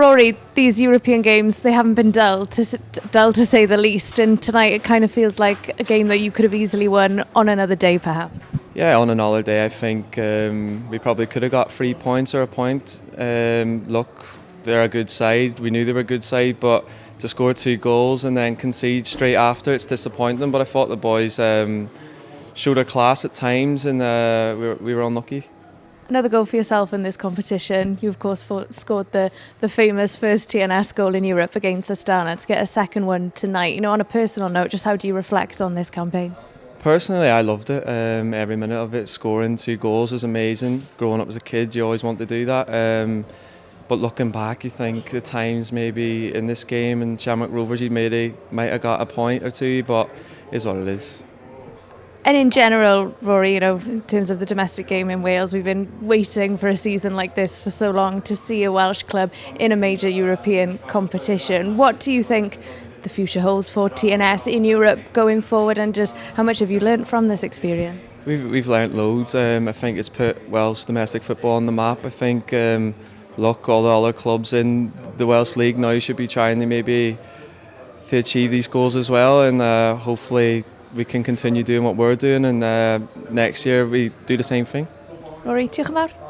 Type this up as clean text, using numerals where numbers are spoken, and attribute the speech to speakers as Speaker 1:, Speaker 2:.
Speaker 1: Rory, these European games, they haven't been dull to say the least, and tonight it kind of feels like a game that you could have easily won on another day perhaps.
Speaker 2: Yeah, on another day I think we probably could have got 3 points or a point. Look, they're a good side, we knew they were a good side, but to score 2 goals and then concede straight after, it's disappointing, but I thought the boys showed a class at times, and we were unlucky.
Speaker 1: Another goal for yourself in this competition. You, of course, scored the famous first TNS goal in Europe against Astana. To get a second one tonight, on a personal note, just how do you reflect on this campaign?
Speaker 2: Personally, I loved it. Every minute of it. Scoring 2 goals was amazing. Growing up as a kid, you always want to do that. But looking back, you think at times maybe in this game in Shamrock Rovers, you might have got a point or 2, but it's what it is.
Speaker 1: And in general, Rory, in terms of the domestic game in Wales, we've been waiting for a season like this for so long to see a Welsh club in a major European competition. What do you think the future holds for TNS in Europe going forward, and just how much have you learnt from this experience?
Speaker 2: We've learnt loads. I think it's put Welsh domestic football on the map. I think, look, all the other clubs in the Welsh League now should be trying to achieve these goals as well, and hopefully we can continue doing what we're doing, and next year we do the same thing.
Speaker 1: Rory, diolch yn fawr.